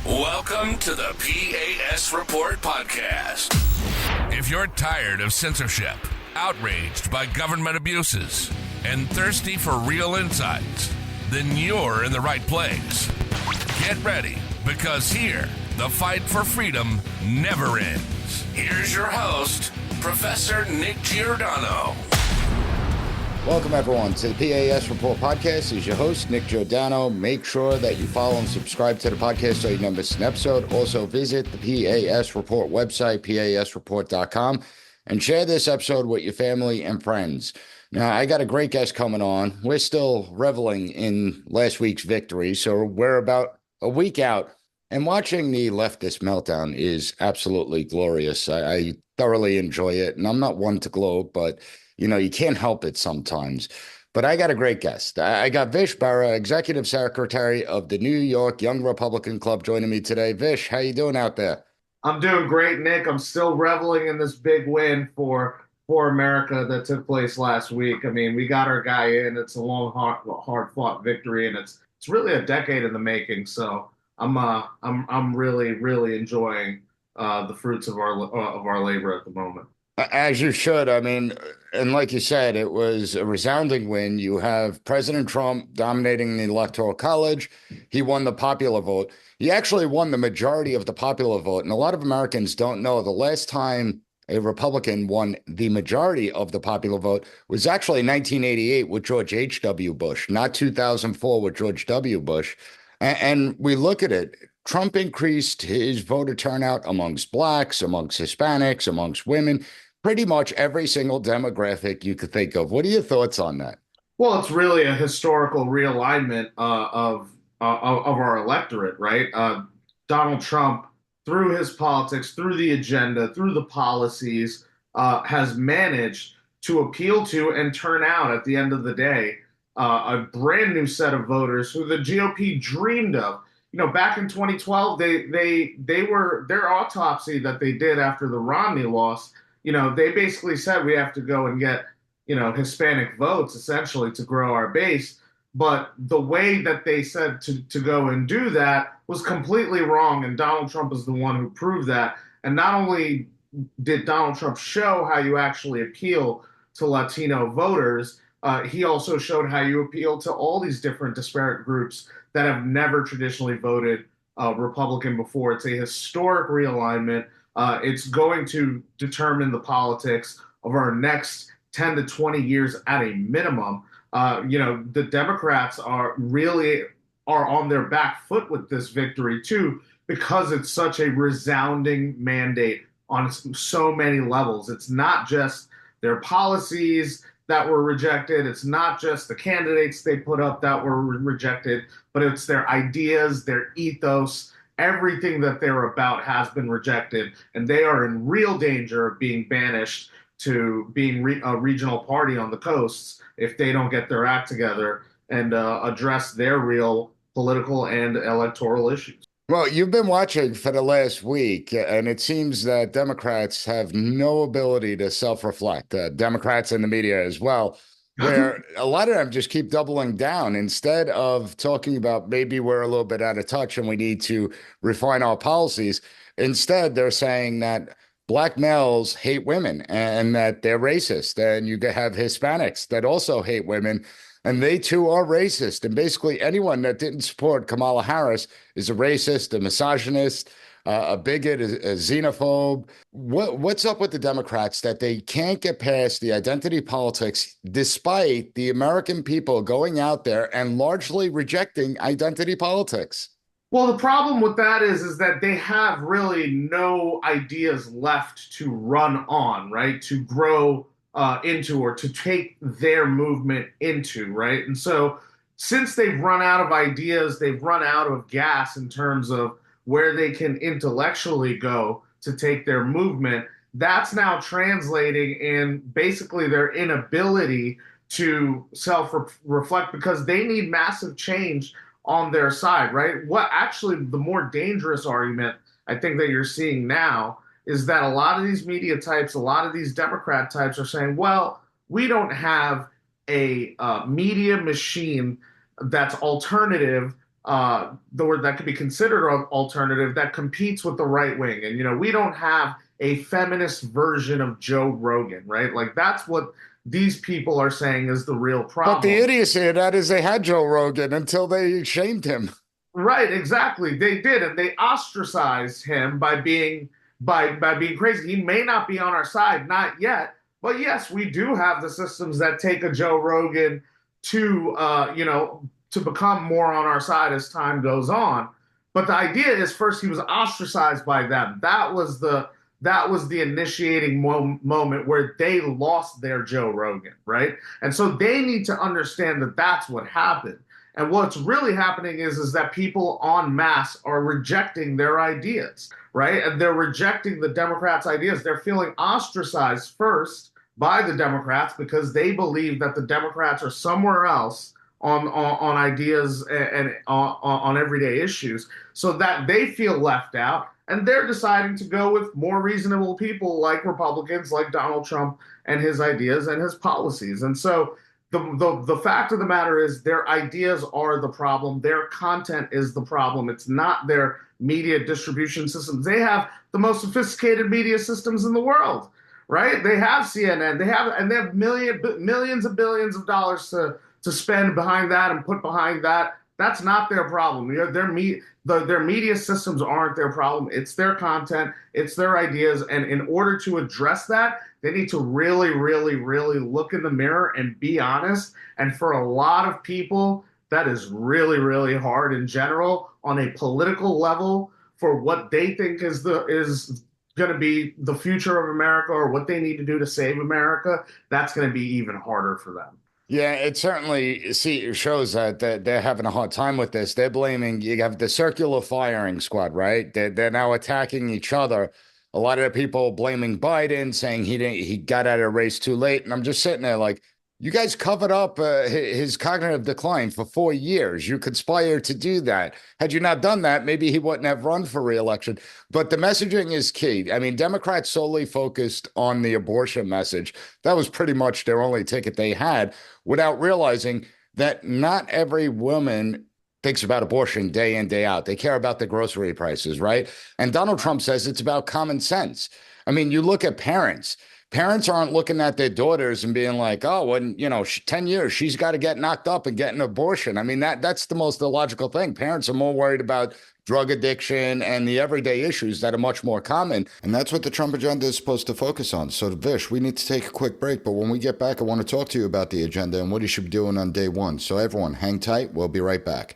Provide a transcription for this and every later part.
Welcome to the P.A.S. Report podcast. If you're tired of censorship, outraged by government abuses, and thirsty for real insights, then you're in the right place. Get ready, because here, the fight for freedom never ends. Here's your host, Professor Nick Giordano. Welcome, everyone, to the P.A.S. Report podcast. This is your host, Nick Giordano. Make sure that you follow and subscribe to the podcast so you don't miss an episode. Also, visit the P.A.S. Report website, pasreport.com, and share this episode with your family and friends. Now, I got a great guest coming on. We're still reveling in last week's victory, so we're about a week out, and watching the leftist meltdown is absolutely glorious. I thoroughly enjoy it, and I'm not one to gloat, but you know, you can't help it sometimes. But I got a great guest. I got Vish Bera, Executive Secretary of the New York Young Republican Club, joining me today. Vish, how you doing out there? I'm doing great, Nick. I'm still reveling in this big win for America that took place last week. I mean, we got our guy in. It's a long, hard-fought victory, and it's really a decade in the making. So I'm really enjoying the fruits of our labor at the moment. As you should. I mean, and like you said, it was a resounding win. You have President Trump dominating the Electoral College. He won the popular vote. He actually won the majority of the popular vote. And a lot of Americans don't know the last time a Republican won the majority of the popular vote was actually 1988 with George H.W. Bush, not 2004 with George W. Bush. And we look at it. Trump increased his voter turnout amongst blacks, amongst Hispanics, amongst women, pretty much every single demographic you could think of. What are your thoughts on that? Well, it's really a historical realignment of our electorate, right? Donald Trump, through his politics, through the agenda, through the policies, has managed to appeal to and turn out at the end of the day a brand new set of voters who the GOP dreamed of. You know, back in 2012, they were their autopsy that they did after the Romney loss. You know, they basically said we have to go and get, you know, Hispanic votes essentially to grow our base. But the way that they said to go and do that was completely wrong. And Donald Trump is the one who proved that. And not only did Donald Trump show how you actually appeal to Latino voters, he also showed how you appeal to all these different disparate groups that have never traditionally voted Republican before. It's a historic realignment. It's going to determine the politics of our next 10 to 20 years at a minimum. You know, the Democrats are on their back foot with this victory, too, because it's such a resounding mandate on so many levels. It's not just their policies that were rejected. It's not just the candidates they put up that were rejected, but it's their ideas, their ethos. Everything that they're about has been rejected, and they are in real danger of being banished to being a regional party on the coasts if they don't get their act together and address their real political and electoral issues. Well, you've been watching for the last week, and it seems that Democrats have no ability to self-reflect, Democrats and the media as well, where a lot of them just keep doubling down instead of talking about maybe we're a little bit out of touch and we need to refine our policies. Instead, they're saying that black males hate women and that they're racist, and you have Hispanics that also hate women. And they, too, are racist. And basically anyone that didn't support Kamala Harris is a racist, a misogynist, a bigot, a xenophobe. What's up with the Democrats that they can't get past the identity politics despite the American people going out there and largely rejecting identity politics? Well, the problem with that is that they have really no ideas left to run on, right? To grow into, or to take their movement into, right? And so since they've run out of ideas, they've run out of gas in terms of where they can intellectually go to take their movement, that's now translating in basically their inability to self-reflect because they need massive change on their side, right? What actually the more dangerous argument I think that you're seeing now is that a lot of these media types, a lot of these Democrat types are saying, well, we don't have a media machine that's alternative the word that could be considered an alternative that competes with the right wing. And, we don't have a feminist version of Joe Rogan, right? Like that's what these people are saying is the real But the problem. idiocy of that is they had Joe Rogan until they shamed him. Right, exactly. They did, and they ostracized him by being crazy. He may not be on our side, not yet, but yes, we do have the systems that take a Joe Rogan to become more on our side as time goes on. But the idea is first he was ostracized by them. That was the initiating moment where they lost their Joe Rogan, right? And so they need to understand that that's what happened. And what's really happening is that people en masse are rejecting their ideas, right? And they're rejecting the Democrats' ideas. They're feeling ostracized first by the Democrats because they believe that the Democrats are somewhere else on ideas and on everyday issues, so that they feel left out. And they're deciding to go with more reasonable people like Republicans, like Donald Trump and his ideas and his policies. And so the fact of the matter is their ideas are the problem. Their content is the problem. It's not their media distribution systems. They have the most sophisticated media systems in the world, right? They have CNN. They have millions of billions of dollars to spend behind that and put behind that. That's not their problem. Their media systems aren't their problem. It's their content. It's their ideas. And in order to address that, they need to really, really, really look in the mirror and be honest. And for a lot of people, that is really, really hard in general on a political level for what they think is going to be the future of America or what they need to do to save America. That's going to be even harder for them. Yeah, it certainly shows that they're having a hard time with this. They're blaming, you have the circular firing squad, right? They're now attacking each other. A lot of the people blaming Biden, saying he got out of the race too late. And I'm just sitting there like, you guys covered up his cognitive decline for 4 years. You conspired to do that. Had you not done that, maybe he wouldn't have run for reelection. But the messaging is key. I mean, Democrats solely focused on the abortion message. That was pretty much their only ticket they had, without realizing that not every woman thinks about abortion day in, day out. They care about the grocery prices, right? And Donald Trump says it's about common sense. I mean, you look at parents. Parents aren't looking at their daughters and being like, oh, when, 10 years, she's got to get knocked up and get an abortion. I mean, that's the most illogical thing. Parents are more worried about drug addiction and the everyday issues that are much more common. And that's what the Trump agenda is supposed to focus on. So, Vish, we need to take a quick break. But when we get back, I want to talk to you about the agenda and what you should be doing on day one. So, everyone, hang tight. We'll be right back.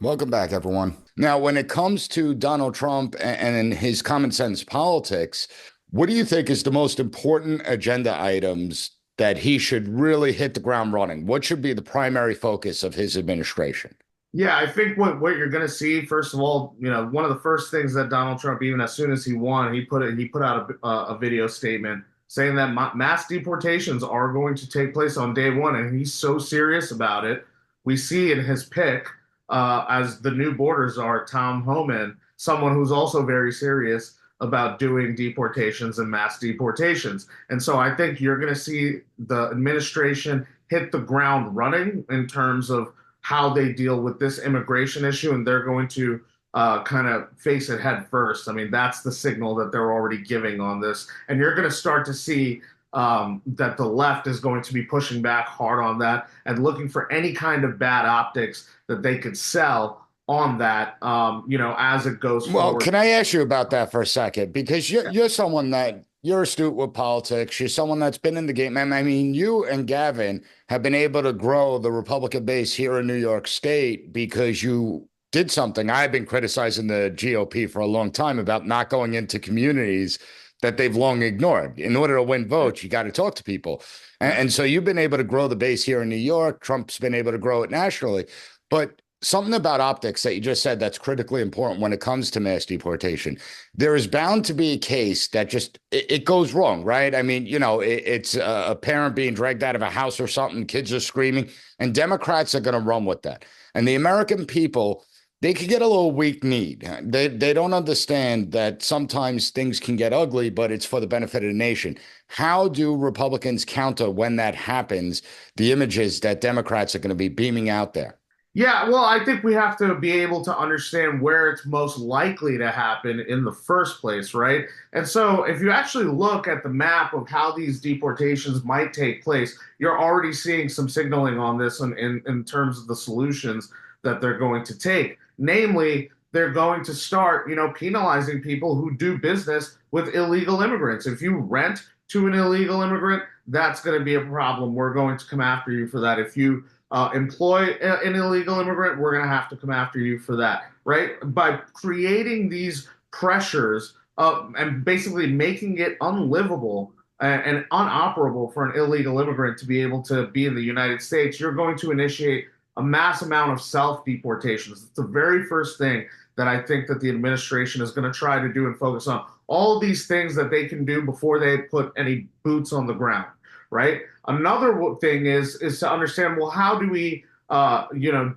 Welcome back, everyone. Now, when it comes to Donald Trump and his common sense politics, what do you think is the most important agenda items that he should really hit the ground running? What should be the primary focus of his administration? Yeah, I think what you're going to see, first of all, one of the first things that Donald Trump, even as soon as he won, he put out a video statement saying that mass deportations are going to take place on day one, and he's so serious about it. We see in his pick as the new borders are Tom Homan, someone who's also very serious about doing deportations and mass deportations. And so I think you're going to see the administration hit the ground running in terms of how they deal with this immigration issue, and they're going to kind of face it head first. I mean, that's the signal that they're already giving on this. And you're going to start to see that the left is going to be pushing back hard on that and looking for any kind of bad optics that they could sell on that, as it goes forward. Well, can I ask you about that for a second? Because you're someone that you're astute with politics. You're someone that's been in the game. I mean, you and Gavin have been able to grow the Republican base here in New York State because you did something. I've been criticizing the GOP for a long time about not going into communities that they've long ignored. In order to win votes, you got to talk to people. And so you've been able to grow the base here in New York. Trump's been able to grow it nationally. But something about optics that you just said that's critically important when it comes to mass deportation. There is bound to be a case that just it goes wrong, right? I mean, it's a parent being dragged out of a house or something, kids are screaming, and Democrats are going to run with that. And the American people, they could get a little weak-kneed. They don't understand that sometimes things can get ugly, but it's for the benefit of the nation. How do Republicans counter when that happens, the images that Democrats are going to be beaming out there? Yeah, well, I think we have to be able to understand where it's most likely to happen in the first place, right? And so if you actually look at the map of how these deportations might take place, you're already seeing some signaling on this in terms of the solutions that they're going to take. Namely, they're going to start, penalizing people who do business with illegal immigrants. If you rent to an illegal immigrant, that's going to be a problem. We're going to come after you for that. If you employ an illegal immigrant, we're going to have to come after you for that, right? By creating these pressures and basically making it unlivable and unoperable for an illegal immigrant to be able to be in the United States, you're going to initiate a mass amount of self-deportations. It's the very first thing that I think that the administration is going to try to do and focus on. All of these things that they can do before they put any boots on the ground, right? Another thing is to understand, well, how do we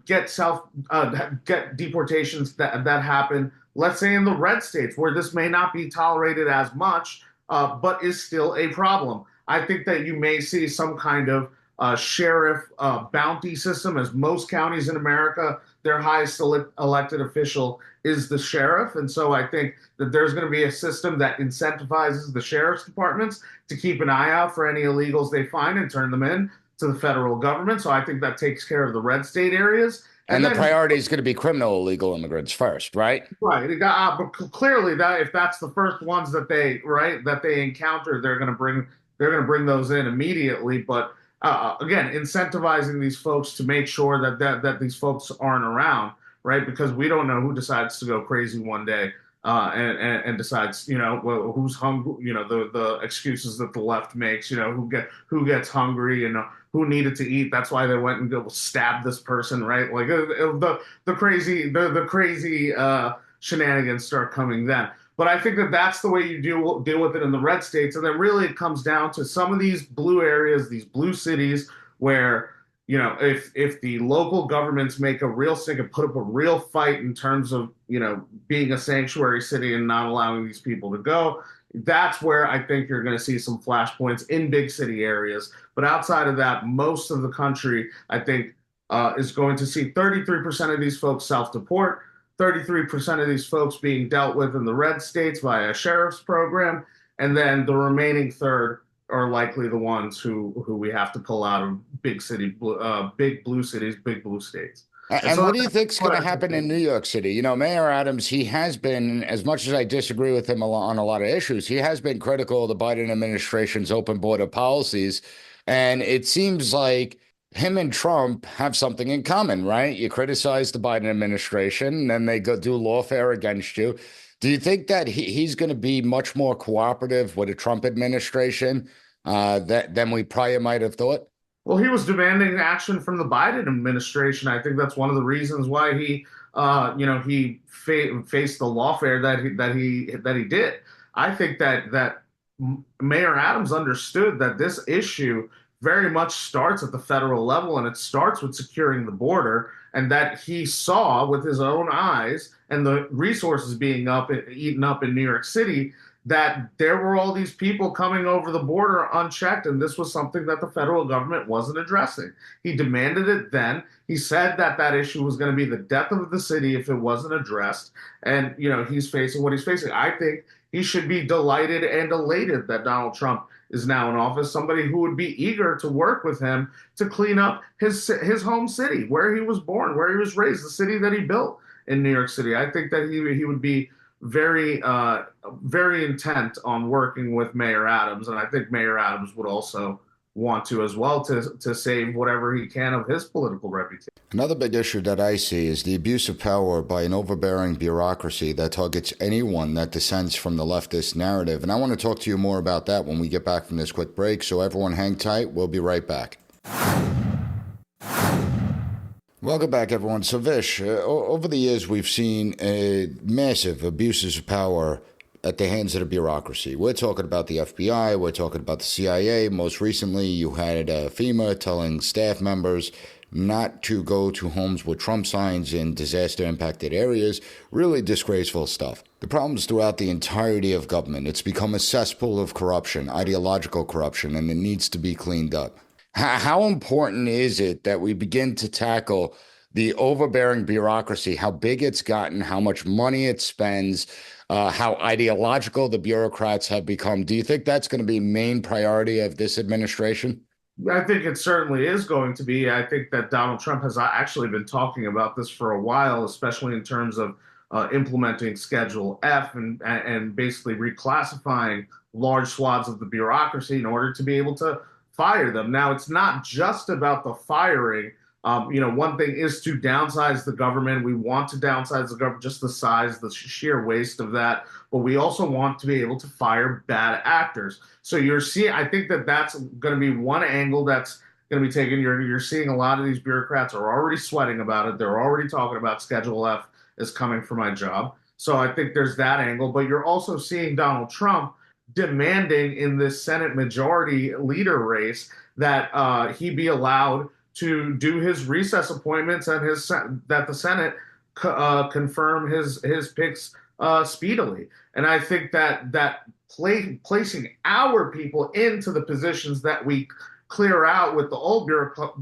get deportations that happen, let's say in the red states where this may not be tolerated as much, but is still a problem. I think that you may see some kind of sheriff bounty system, as most counties in America, their highest elected official is the sheriff. And so I think that there's going to be a system that incentivizes the sheriff's departments to keep an eye out for any illegals they find and turn them in to the federal government. So I think that takes care of the red state areas. And the priority is going to be criminal illegal immigrants first, right? Right. But clearly, that if that's the first ones that they encounter, they're going to bring those in immediately. But again, incentivizing these folks to make sure that these folks aren't around, right? Because we don't know who decides to go crazy one day and decides, well, who's hungry, the excuses that the left makes, who gets hungry, who needed to eat. That's why they went and go stab this person, right? Like the crazy shenanigans start coming then. But I think that that's the way you deal with it in the red states. And then really it comes down to some of these blue areas, these blue cities where, if the local governments make a real stink and put up a real fight in terms of, being a sanctuary city and not allowing these people to go, that's where I think you're going to see some flashpoints in big city areas. But outside of that, most of the country, I think, is going to see 33% of these folks self-deport, 33% of these folks being dealt with in the red states via a sheriff's program, and then the remaining third are likely the ones who we have to pull out of big blue cities, big blue states. And so what do you think is going to happen in New York City? Mayor Adams, he has been, as much as I disagree with him on a lot of issues, he has been critical of the Biden administration's open border policies. And it seems like him and Trump have something in common, right? You criticize the Biden administration, and then they go do lawfare against you. Do you think that he's going to be much more cooperative with the Trump administration than we probably might have thought? Well, he was demanding action from the Biden administration. I think that's one of the reasons why he faced the lawfare that he did. I think that Mayor Adams understood that this issue very much starts at the federal level, and it starts with securing the border, and that he saw with his own eyes and the resources being eaten up in New York City, that there were all these people coming over the border unchecked, and this was something that the federal government wasn't addressing. He demanded it then. He said that issue was going to be the death of the city if it wasn't addressed, and he's facing what he's facing. I think he should be delighted and elated that Donald Trump is now in office, somebody who would be eager to work with him to clean up his home city, where he was born, where he was raised, the city that he built in New York City. I think that he would be very intent on working with Mayor Adams, and I think Mayor Adams would also want to as well to save whatever he can of his political reputation. Another big issue that I see is the abuse of power by an overbearing bureaucracy that targets anyone that dissents from the leftist narrative. And I want to talk to you more about that when we get back from this quick break. So everyone hang tight. We'll be right back. Welcome back, everyone. So, Vish, over the years, we've seen massive abuses of power at the hands of the bureaucracy. We're talking about the FBI. We're talking about the CIA. Most recently, you had FEMA telling staff members not to go to homes with Trump signs in disaster impacted areas. Really disgraceful stuff. The problem's throughout the entirety of government. It's become a cesspool of corruption, ideological corruption, and it needs to be cleaned up. How important is it that we begin to tackle the overbearing bureaucracy, how big it's gotten, how much money it spends, how ideological the bureaucrats have become? Do you think that's going to be main priority of this administration? I think it certainly is going to be. I think that Donald Trump has actually been talking about this for a while, especially in terms of implementing Schedule F and basically reclassifying large swaths of the bureaucracy in order to be able to fire them. Now, it's not just about the firing. One thing is to downsize the government. We want to downsize the government, just the size, the sheer waste of that. But we also want to be able to fire bad actors. So you're seeing, I think that that's going to be one angle that's going to be taken. You're seeing a lot of these bureaucrats are already sweating about it. They're already talking about Schedule F is coming for my job. So I think there's that angle. But you're also seeing Donald Trump demanding in this Senate majority leader race that he be allowed to do his recess appointments and that the Senate confirm his picks speedily. And I think that placing our people into the positions that we clear out with the old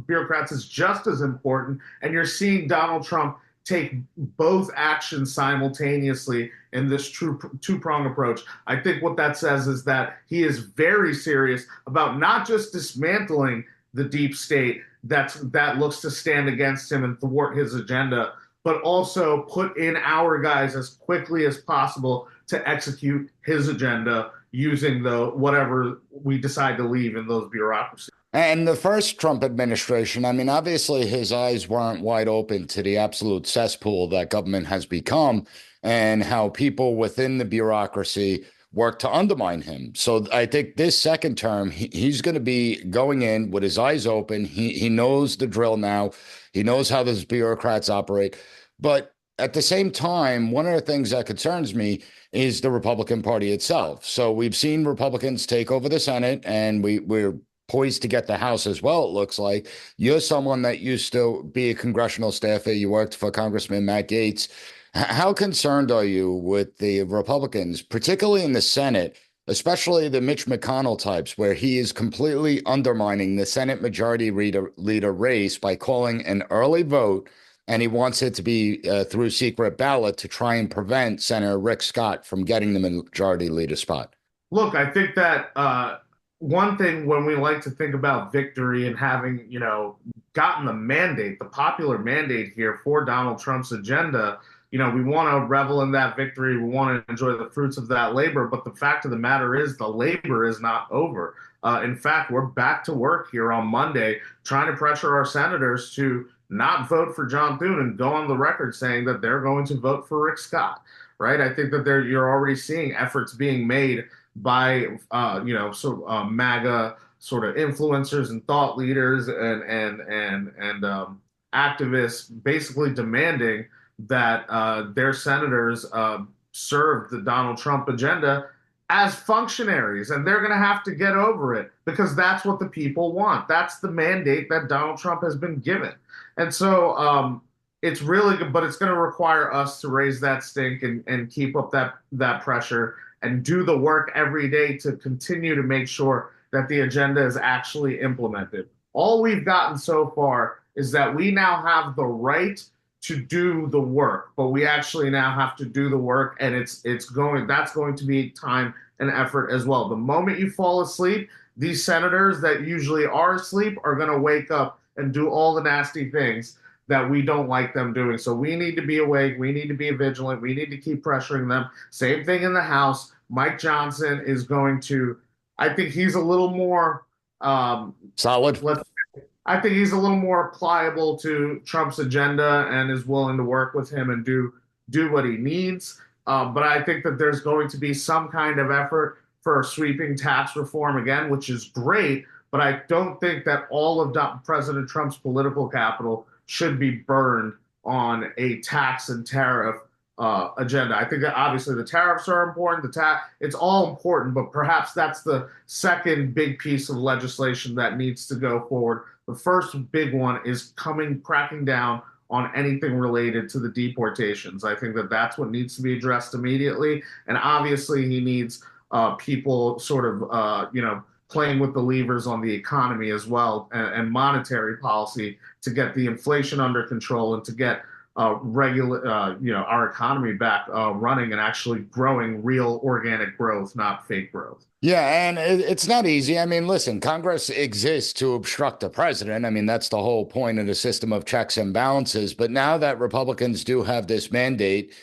bureaucrats is just as important. And you're seeing Donald Trump take both actions simultaneously in this true two-prong approach. I think what that says is that he is very serious about not just dismantling the deep state that looks to stand against him and thwart his agenda, but also put in our guys as quickly as possible to execute his agenda using the whatever we decide to leave in those bureaucracies. And the first Trump administration, I mean, obviously his eyes weren't wide open to the absolute cesspool that government has become and how people within the bureaucracy work to undermine him. So I think this second term, he's going to be going in with his eyes open. He knows the drill now. He knows how those bureaucrats operate. But at the same time, one of the things that concerns me is the Republican Party itself. So we've seen Republicans take over the Senate, and we're poised to get the House as well, it looks like. You're someone that used to be a congressional staffer. You worked for Congressman Matt Gaetz. How concerned are you with the Republicans, particularly in the Senate, especially the Mitch McConnell types, where he is completely undermining the Senate majority leader race by calling an early vote, and he wants it to be through secret ballot to try and prevent Senator Rick Scott from getting the majority leader spot? Look, I think that one thing when we like to think about victory and having, gotten the mandate, the popular mandate here for Donald Trump's agenda, we want to revel in that victory. We want to enjoy the fruits of that labor. But the fact of the matter is the labor is not over. In fact, we're back to work here on Monday, trying to pressure our senators to not vote for John Thune and go on the record saying that they're going to vote for Rick Scott, right? I think that you're already seeing efforts being made by, MAGA sort of influencers and thought leaders and activists basically demanding that their senators serve the Donald Trump agenda as functionaries, and they're going to have to get over it because that's what the people want. That's the mandate that Donald Trump has been given. And so it's really good, but it's going to require us to raise that stink and keep up that pressure and do the work every day to continue to make sure that the agenda is actually implemented. All we've gotten so far is that we now have the right to do the work, but we actually now have to do the work, and that's going to be time and effort as well. The moment you fall asleep, these senators that usually are asleep are going to wake up and do all the nasty things that we don't like them doing. So we need to be awake. We need to be vigilant. We need to keep pressuring them. Same thing in the House. Mike Johnson is going to, I think he's a little more solid. I think he's a little more pliable to Trump's agenda and is willing to work with him and do what he needs. But I think that there's going to be some kind of effort for sweeping tax reform again, which is great. But I don't think that all of President Trump's political capital should be burned on a tax and tariff agenda. I think that obviously the tariffs are important. It's all important, but perhaps that's the second big piece of legislation that needs to go forward. The first big one is cracking down on anything related to the deportations. I think that that's what needs to be addressed immediately. And obviously, he needs people sort of, playing with the levers on the economy as well and monetary policy to get the inflation under control and to get our economy back running and actually growing real organic growth, not fake growth. Yeah, and it's not easy. I mean, listen, Congress exists to obstruct the president. I mean, that's the whole point of the system of checks and balances. But now that Republicans do have this mandate,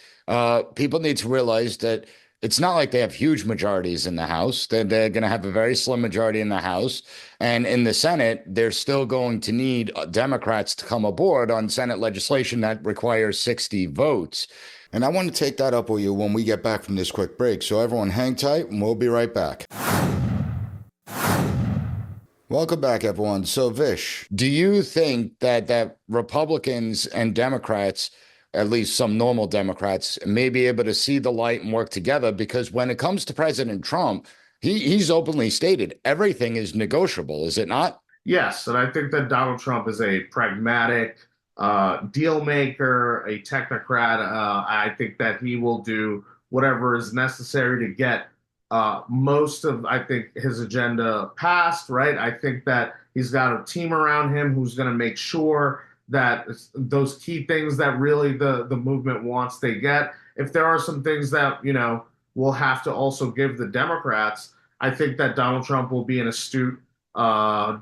people need to realize that it's not like they have huge majorities in the House. They're going to have a very slim majority in the House. And in the Senate, they're still going to need Democrats to come aboard on Senate legislation that requires 60 votes. And I want to take that up with you when we get back from this quick break. So everyone hang tight and we'll be right back. Welcome back, everyone. So Vish, do you think that Republicans and Democrats, at least some normal Democrats, may be able to see the light and work together? Because when it comes to President Trump, he's openly stated everything is negotiable, is it not? Yes, and I think that Donald Trump is a pragmatic deal maker, a technocrat. I think that he will do whatever is necessary to get most of, I think, his agenda passed, right? I think that he's got a team around him who's going to make sure that those key things that really the movement wants, they get. If there are some things that, we'll have to also give the Democrats, I think that Donald Trump will be an astute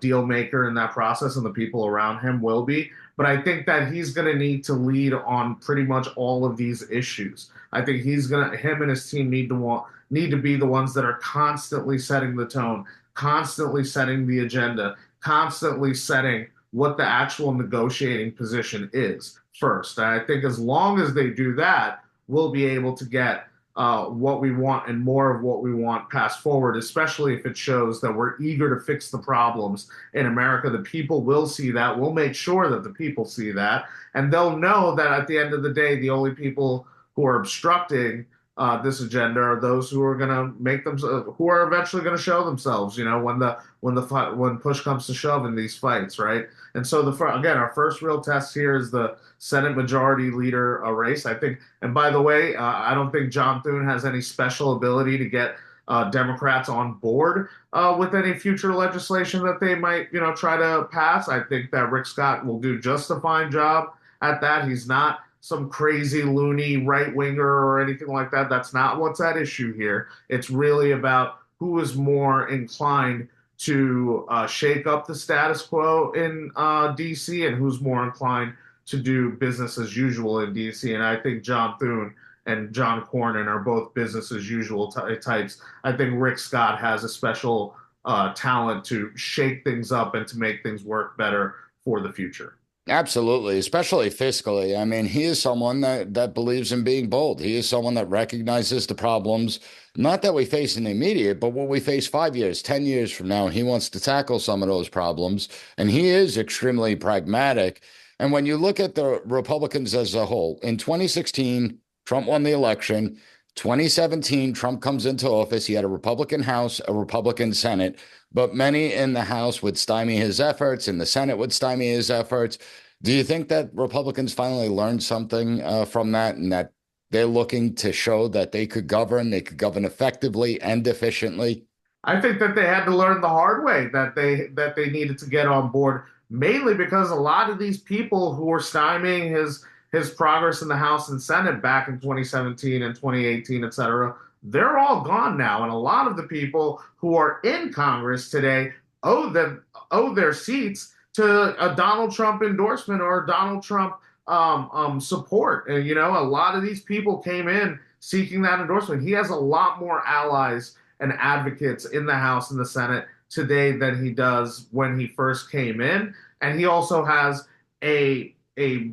deal maker in that process, and the people around him will be. But I think that he's going to need to lead on pretty much all of these issues. I think him and his team need to be the ones that are constantly setting the tone, constantly setting the agenda, constantly setting what the actual negotiating position is first. And I think as long as they do that, we'll be able to get what we want and more of what we want passed forward, especially if it shows that we're eager to fix the problems in America. The people will see that. We'll make sure that the people see that. And they'll know that at the end of the day, the only people who are obstructing this agenda are those who are going to who are eventually going to show themselves, when push comes to shove in these fights, right? And so again, our first real test here is the Senate Majority Leader race. I think, and by the way, I don't think John Thune has any special ability to get Democrats on board with any future legislation that they might, try to pass. I think that Rick Scott will do just a fine job at that. He's not some crazy loony right winger or anything like that. That's not what's at issue here. It's really about who is more inclined to shake up the status quo in D.C. and who's more inclined to do business as usual in D.C. And I think John Thune and John Cornyn are both business as usual types. I think Rick Scott has a special talent to shake things up and to make things work better for the future. Absolutely, especially fiscally. I mean, he is someone that believes in being bold. He is someone that recognizes the problems, not that we face in the immediate, but what we face 5 years, 10 years from now. And he wants to tackle some of those problems. And he is extremely pragmatic. And when you look at the Republicans as a whole, in 2016, Trump won the election. 2017, Trump comes into office. He had a Republican House, a Republican Senate, but many in the House would stymie his efforts, and the Senate would stymie his efforts. Do you think that Republicans finally learned something from that, and that they're looking to show that they could govern effectively and efficiently? I think that they had to learn the hard way that they needed to get on board, mainly because a lot of these people who were stymieing his progress in the House and Senate back in 2017 and 2018, et cetera, they're all gone now. And a lot of the people who are in Congress today owe their seats to a Donald Trump endorsement or Donald Trump support. And, a lot of these people came in seeking that endorsement. He has a lot more allies and advocates in the House and the Senate today than he does when he first came in. And he also has a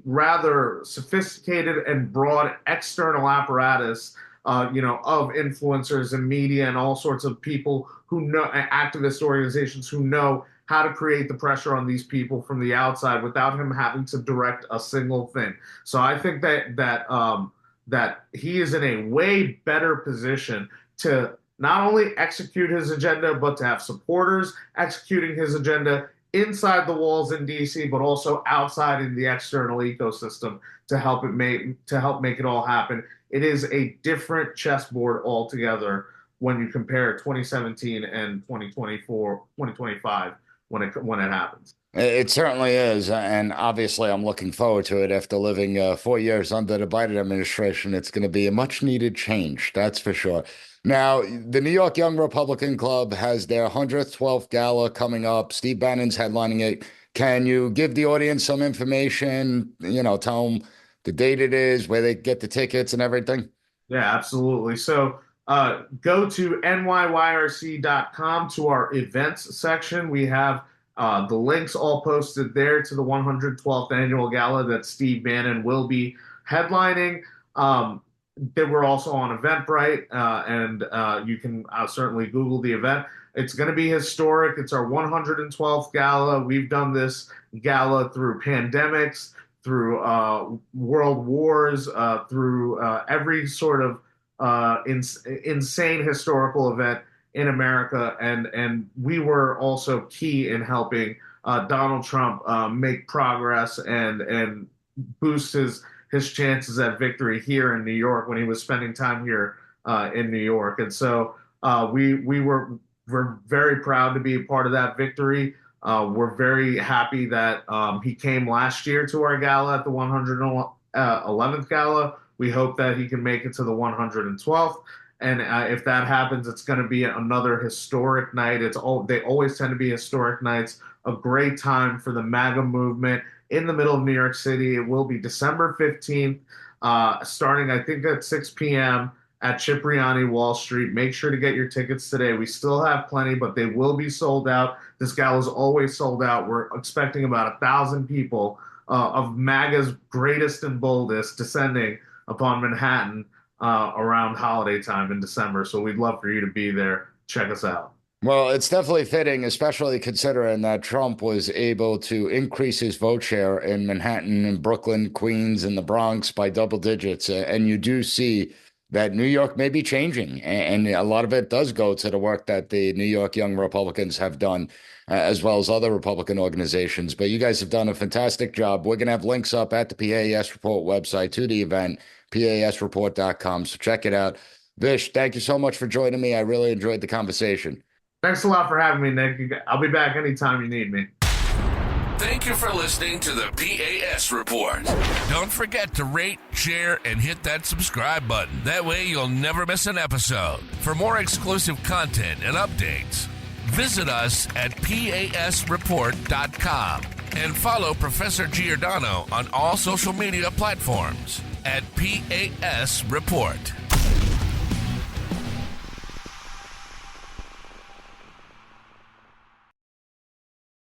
rather sophisticated and broad external apparatus, of influencers and media and all sorts of people who know, activist organizations who know how to create the pressure on these people from the outside without him having to direct a single thing. So I think that that he is in a way better position to not only execute his agenda, but to have supporters executing his agenda inside the walls in DC, but also outside in the external ecosystem to help make it all happen. It is a different chessboard altogether when you compare 2017 and 2025 when it happens. It certainly is. And obviously, I'm looking forward to it after living 4 years under the Biden administration. It's going to be a much needed change, that's for sure. Now, the New York Young Republican Club has their 112th gala coming up. Steve Bannon's headlining it. Can you give the audience some information? Tell them the date it is, where they get the tickets and everything? Yeah, absolutely. So go to nyyrc.com to our events section. We have the links all posted there to the 112th annual gala that Steve Bannon will be headlining. They were also on Eventbrite, and you can certainly Google the event. It's going to be historic. It's our 112th gala. We've done this gala through pandemics, through world wars, through every sort of insane historical event in America, and we were also key in helping Donald Trump make progress and boost his chances at victory here in New York when he was spending time here in New York. And so we're very proud to be a part of that victory. We're very happy that he came last year to our gala at the 111th gala. We hope that he can make it to the 112th. And if that happens, it's going to be another historic night. They always tend to be historic nights, a great time for the MAGA movement in the middle of New York City. It will be December 15th, starting, I think, at 6 p.m. at Cipriani Wall Street. Make sure to get your tickets today. We still have plenty, but they will be sold out. This gala is always sold out. We're expecting about 1,000 people of MAGA's greatest and boldest descending upon Manhattan around holiday time in December. So we'd love for you to be there. Check us out. Well, it's definitely fitting, especially considering that Trump was able to increase his vote share in Manhattan and Brooklyn, Queens, and the Bronx by double digits. And you do see that New York may be changing. And a lot of it does go to the work that the New York Young Republicans have done, as well as other Republican organizations. But you guys have done a fantastic job. We're going to have links up at the PAS Report website to the event, PASreport.com. So check it out. Vish, thank you so much for joining me. I really enjoyed the conversation. Thanks a lot for having me, Nick. I'll be back anytime you need me. Thank you for listening to the P.A.S. Report. Don't forget to rate, share, and hit that subscribe button. That way you'll never miss an episode. For more exclusive content and updates, visit us at PASreport.com and follow Professor Giordano on all social media platforms at P.A.S. Report.